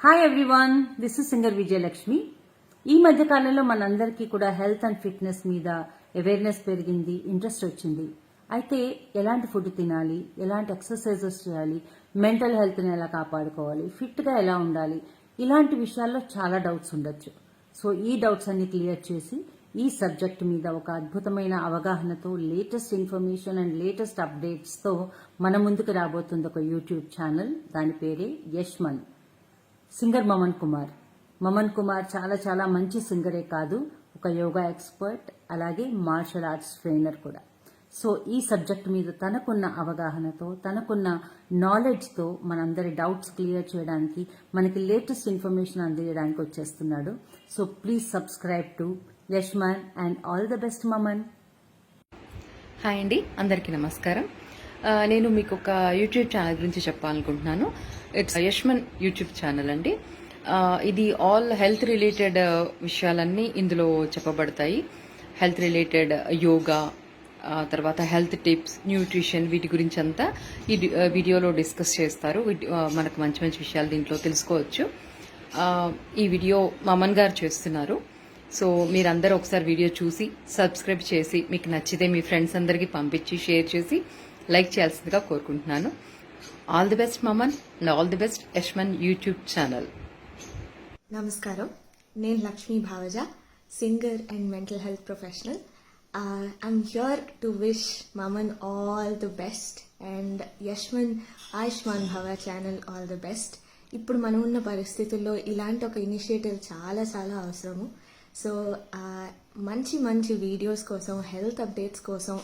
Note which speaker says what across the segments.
Speaker 1: Hi everyone, this is singer Vijayalakshmi. ఈ మధ్య కాలంలో మనందరికీ కూడా హెల్త్ అండ్ ఫిట్నెస్ మీద అవేర్నెస్ పెరిగింది, ఇంట్రెస్ట్ వచ్చింది. అయితే ఎలాంటి ఫుడ్ తినాలి, ఎలాంటి ఎక్సర్సైజెస్ చేయాలి, మెంటల్ హెల్త్ని ఎలా కాపాడుకోవాలి, ఫిట్గా ఎలా ఉండాలి, ఇలాంటి విషయాల్లో చాలా డౌట్స్ ఉండొచ్చు. సో ఈ డౌట్స్ అన్ని క్లియర్ చేసి ఈ సబ్జెక్ట్ మీద ఒక అద్భుతమైన అవగాహనతో లేటెస్ట్ ఇన్ఫర్మేషన్ అండ్ లేటెస్ట్ అప్డేట్స్తో మన ముందుకు రాబోతుంది ఒక యూట్యూబ్ ఛానల్. దాని పేరే యష్మన్. సింగర్ మమన్ కుమార్ చాలా చాలా మంచి సింగరే కాదు, ఒక యోగా ఎక్స్పర్ట్, అలాగే మార్షల్ ఆర్ట్స్ ట్రైనర్ కూడా. సో ఈ సబ్జెక్ట్ మీద తనకున్న అవగాహనతో, తనకున్న నాలెడ్జ్తో మనందరి డౌట్స్ క్లియర్ చేయడానికి, మనకి లేటెస్ట్ ఇన్ఫర్మేషన్ అందించడానికి వచ్చేస్తున్నాడు. So please subscribe to Yashman and all the best Maman.
Speaker 2: Hi అండి, అందరికీ నమస్కారం. నేను మీకు ఒక యూట్యూబ్ ఛానల్ గురించి చెప్పాలనుకుంటున్నాను. ఇట్స్ యష్మన్ యూట్యూబ్ ఛానల్ అండి. ఇది ఆల్ హెల్త్ రిలేటెడ్ విషయాలన్నీ ఇందులో చెప్పబడతాయి. హెల్త్ రిలేటెడ్ యోగా, తర్వాత హెల్త్ టిప్స్, న్యూట్రిషన్, వీటి గురించి అంతా ఈ వీడియోలో డిస్కస్ చేస్తారు. మనకు మంచి మంచి విషయాలు దీంట్లో తెలుసుకోవచ్చు. ఈ వీడియో మమన్ గారు చేస్తున్నారు. సో మీరందరూ ఒకసారి వీడియో చూసి సబ్స్క్రైబ్ చేసి, మీకు నచ్చితే మీ ఫ్రెండ్స్ అందరికీ పంపించి షేర్ చేసి లైక్ చేయాల్సిందిగా కోరుకుంటున్నాను. All the best Maman and all the best Yashman YouTube channel.
Speaker 3: నమస్కారం, నేను Lakshmi Bhavaja, singer and mental health professional. I'm here to wish Maman all the best and Yashman Ayushman Bhava channel all the best. ఇప్పుడు మనం ఉన్న పరిస్థితుల్లో ఇలాంటి ఒక ఇనిషియేటివ్ చాలా చాలా అవసరము. సో మంచి మంచి వీడియోస్ కోసం, హెల్త్ అప్డేట్స్ కోసం,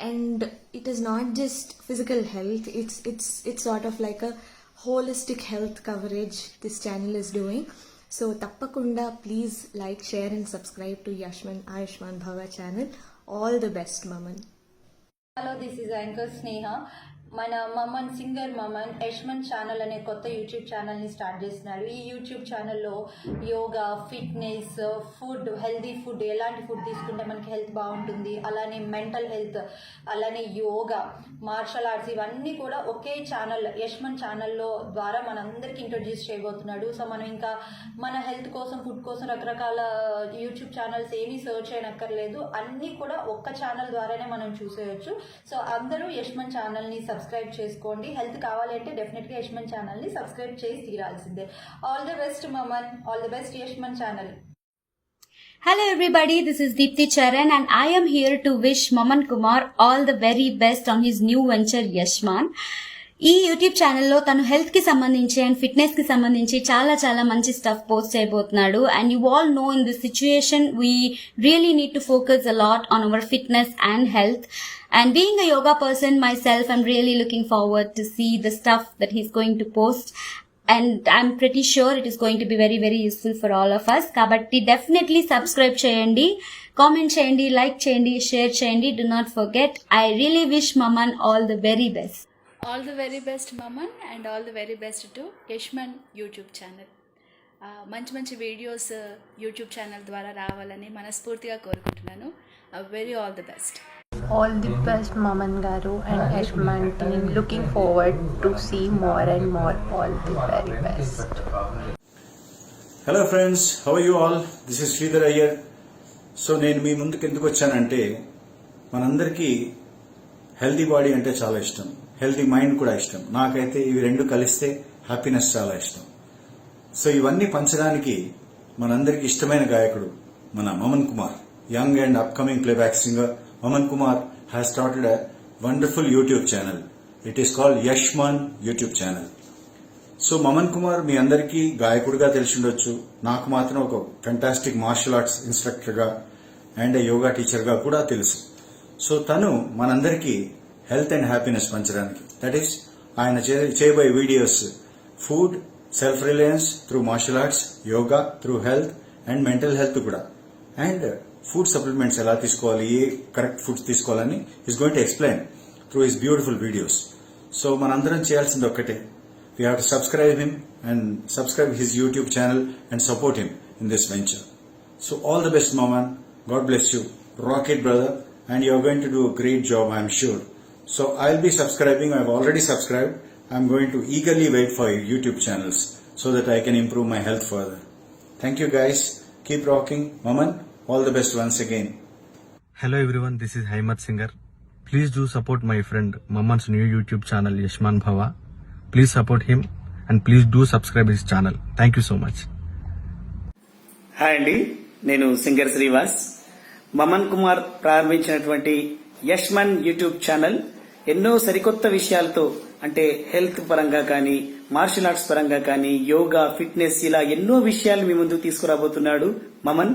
Speaker 3: and it is not just physical health, it's sort of like a holistic health coverage this channel is doing. So తప్పకుండా please like, share and subscribe to Yashman Ayushman Bhava channel. All the best Maman.
Speaker 4: Hello, this is anchor Sneha. మన Maman, singer మమన్ యష్మన్ channel అనే కొత్త YouTube ఛానల్ని start చేస్తున్నాడు. ఈ YouTube ఛానల్లో yoga, fitness, food, healthy food, ఎలాంటి food తీసుకుంటే మనకి హెల్త్ బాగుంటుంది, అలానే మెంటల్ హెల్త్, అలానే యోగా, మార్షల్ ఆర్ట్స్, ఇవన్నీ కూడా ఒకే ఛానల్ యష్మన్ ఛానల్లో ద్వారా మనందరికీ ఇంట్రొడ్యూస్ చేయబోతున్నాడు. సో మనం ఇంకా మన హెల్త్ కోసం, ఫుడ్ కోసం రకరకాల యూట్యూబ్ ఛానల్స్ ఏమీ సర్చ్ చేయనక్కర్లేదు, అన్నీ కూడా ఒక్క ఛానల్ ద్వారానే మనం చూసేయచ్చు. సో అందరూ యష్మన్ ఛానల్ని సబ్స్క్రైబ్ చేసుకోండి. హెల్త్ కావాలి అంటే డెఫినెట్గా యష్మన్ ఛానల్ని సబ్స్క్రైబ్ చేసి తీరాల్సిందే. All the best Maman, all the best Yashman channel.
Speaker 5: Hello everybody, this is Deepthi Charan and I am here to wish Maman Kumar all the very best on his new venture Yashman. ఈ YouTube ఛానల్లో తను health కి సంబంధించి and fitness కి సంబంధించి చాలా చాలా మంచి స్టఫ్ పోస్ట్ చేయబోతున్నాడు. And you all know in this situation we really need to focus a lot on our fitness and health. And being a yoga person myself, I'm really looking forward to see the stuff that he's going to post. And I'm pretty sure it is going to be very very useful for all of us. Kabatti definitely subscribe cheyandi, comment cheyandi, like cheyandi, share cheyandi. Do not forget. I really wish Maman all the very best.
Speaker 6: All the very best Maman and all the very best to Yashman YouTube channel. మంచి మంచి videos YouTube channel ద్వారా రావాలని మనస్ఫూర్తిగా కోరుకుంటున్నాను. Very all the best.
Speaker 7: All the best Maman Garu and Yashman team. Looking forward to see more and more. All the very best.
Speaker 8: Hello friends, how are you all? This is Sridhar Iyer. So నేను మీ ముందుకు ఎందుకు వచ్చానంటే, మనందరికీ healthy body అంటే చాలా ఇష్టం, healthy mind కూడా ఇష్టం. నాకైతే ఇవి రెండు కలిస్తే హ్యాపీనెస్ చాలా ఇష్టం. సో ఇవన్నీ పంచడానికి మనందరికీ ఇష్టమైన గాయకుడు మన Maman Kumar, young and upcoming playback singer. Maman Kumar has started a wonderful YouTube channel. It is called Yashman YouTube channel. So Maman Kumar మీ అందరికీ గాయకుడిగా తెలిసి ఉండొచ్చు. నాకు మాత్రం ఒక ఫెంటాస్టిక్ మార్షల్ ఆర్ట్స్ ఇన్స్ట్రక్టర్గా అండ్ యోగా టీచర్గా కూడా తెలుసు. సో తను మనందరికీ హెల్త్ అండ్ హ్యాపీనెస్ పంచడానికి, దట్ ఈస్ ఆయన చేయబోయే videos food, self reliance through martial arts, yoga through health and mental health కూడా, అండ్ ఫుడ్ సప్లిమెంట్స్ ఎలా తీసుకోవాలి, ఏ కరెక్ట్ ఫుడ్స్ తీసుకోవాలని is going to explain through his beautiful videos. So మనందరం చేయాల్సింది ఒక్కటే, we have to subscribe him and subscribe his YouTube channel and support him in this venture. So all the best Maman, god bless you, rock it brother, and you are going to do a great job, I'm sure. So I'll be subscribing. I've already subscribed. I'm going to eagerly wait for your YouTube channels. so that I can improve my health further. Thank you guys. Keep rocking. Maman, all the best once again.
Speaker 9: Hello everyone, this is Haimat Singer. Please do support my friend Maman's new YouTube channel Yashman Bhava. Please support him and please do subscribe his channel. Thank you so much.
Speaker 10: Hi అండి, నేను singer Srivas. మమన్ Kumar ప్రారంభించినటువంటి యష్మన్ YouTube channel ఎన్నో సరికొత్త విషయాలతో, అంటే health పరంగా కానీ, martial arts పరంగా కానీ, యోగా, ఫిట్నెస్, ఇలా ఎన్నో విషయాలు మీ ముందుకు తీసుకురాబోతున్నాడు Maman.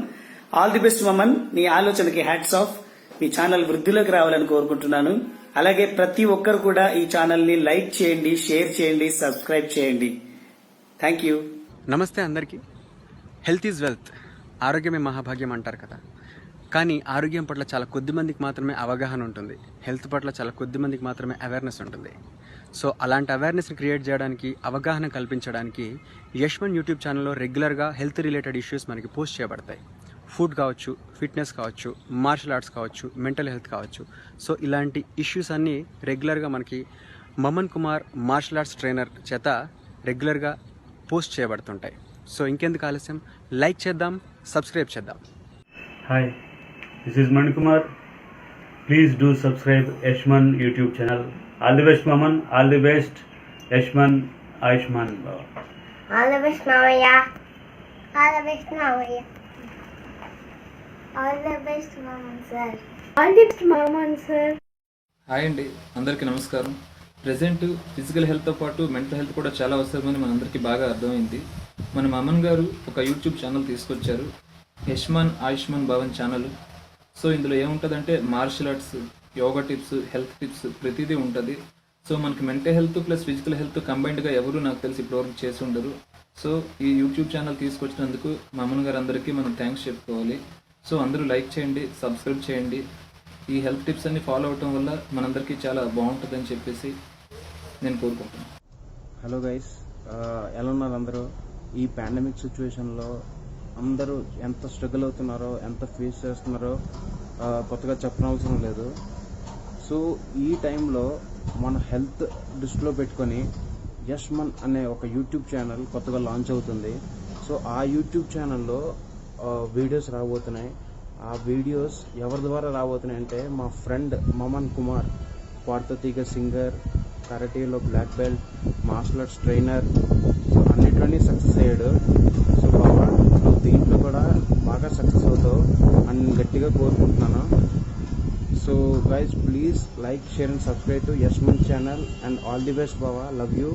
Speaker 10: All the best Maman. నీ ఆలోచనకి హ్యాట్స్ ఆఫ్. మీ ఛానల్ వృద్ధిలోకి రావాలని కోరుకుంటున్నాను. అలాగే ప్రతి ఒక్కరు కూడా ఈ ఛానల్ ని లైక్ చేయండి, షేర్ చేయండి, సబ్స్క్రైబ్ చేయండి. Thank you.
Speaker 11: నమస్తే అందరికీ. హెల్త్ ఈజ్ వెల్త్, ఆరోగ్యమే మహాభాగ్యం అంటారు కదా. కానీ ఆరోగ్యం పట్ల చాలా కొద్ది మందికి మాత్రమే అవగాహన ఉంటుంది, హెల్త్ పట్ల చాలా కొద్ది మందికి మాత్రమే అవేర్నెస్ ఉంటుంది. సో అలాంటి అవేర్నెస్ని క్రియేట్ చేయడానికి, అవగాహన కల్పించడానికి యష్మన్ యూట్యూబ్ ఛానల్లో రెగ్యులర్గా హెల్త్ రిలేటెడ్ ఇష్యూస్ మనకి పోస్ట్ చేయబడతాయి. ఫుడ్ కావచ్చు, ఫిట్నెస్ కావచ్చు, మార్షల్ ఆర్ట్స్ కావచ్చు, మెంటల్ హెల్త్ కావచ్చు. సో ఇలాంటి ఇష్యూస్ అన్నీ రెగ్యులర్గా మనకి మమన్ కుమార్ మార్షల్ ఆర్ట్స్ ట్రైనర్ చేత రెగ్యులర్గా పోస్ట్ చేయబడుతుంటాయి. సో ఇంకెందుకు ఆలస్యం, లైక్ చేద్దాం, సబ్స్క్రైబ్ చేద్దాం.
Speaker 12: Hi, this is Mani Kumar. Please do subscribe Yashman YouTube channel. All the best, Maman. All the best, Yashman, Ayushman.
Speaker 13: All the best, Mamaya. All the best, Mamaya. All the best, Maman sir. All the best, Maman sir.
Speaker 14: Hi అండి, అందరికీ నమస్కారం. Present physical హెల్త్తో పాటు mental health కూడా చాలా అవసరమని మనందరికీ బాగా అర్థమైంది. మన మమన్ గారు ఒక యూట్యూబ్ ఛానల్ తీసుకొచ్చారు, యష్మన్ ఆయుష్మాన్ భవన్ ఛానల్. సో ఇందులో ఏముంటుందంటే martial arts, yoga tips, health tips ప్రతిదీ ఉంటుంది. సో మనకి mental health plus physical health కంబైన్డ్గా ఎవరు నాకు తెలిసి ఇప్పటివరకు చేసి ఉండరు. సో ఈ యూట్యూబ్ ఛానల్ తీసుకొచ్చినందుకు మమన్ గారు అందరికీ మనం థ్యాంక్స్ చెప్పుకోవాలి. సో అందరూ లైక్ చేయండి, సబ్స్క్రైబ్ చేయండి. ఈ హెల్త్ టిప్స్ అన్ని ఫాలో అవటం వల్ల మనందరికీ చాలా బాగుంటుందని చెప్పేసి నేను కోరుకుంటున్నాను.
Speaker 15: హలో గైస్, ఎలా ఉన్నారు అందరూ? ఈ పాండమిక్ సిచ్యువేషన్లో అందరూ ఎంత స్ట్రగుల్ అవుతున్నారో, ఎంత ఫేస్ చేస్తున్నారో కొత్తగా చెప్పనవసరం లేదు. సో ఈ టైంలో మన హెల్త్ దృష్టిలో పెట్టుకొని యష్మన్ అనే ఒక యూట్యూబ్ ఛానల్ కొత్తగా లాంచ్ అవుతుంది. సో ఆ యూట్యూబ్ ఛానల్లో వీడియోస్ రాబోతున్నాయి. ఆ వీడియోస్ ఎవరి ద్వారా రాబోతున్నాయి అంటే, మా ఫ్రెండ్ మమన్ కుమార్, పార్థతీగ సింగర్, కరాటీలో black belt, martial arts trainer. So అన్నిటిలోనే సక్సెస్ అయ్యాడు. సో బాబా, నువ్వు దీంట్లో కూడా బాగా సక్సెస్ అవుతావు అని గట్టిగా కోరుకుంటున్నాను. So guys, please like, share and subscribe to Yashman channel and all the best బాబా. Love you.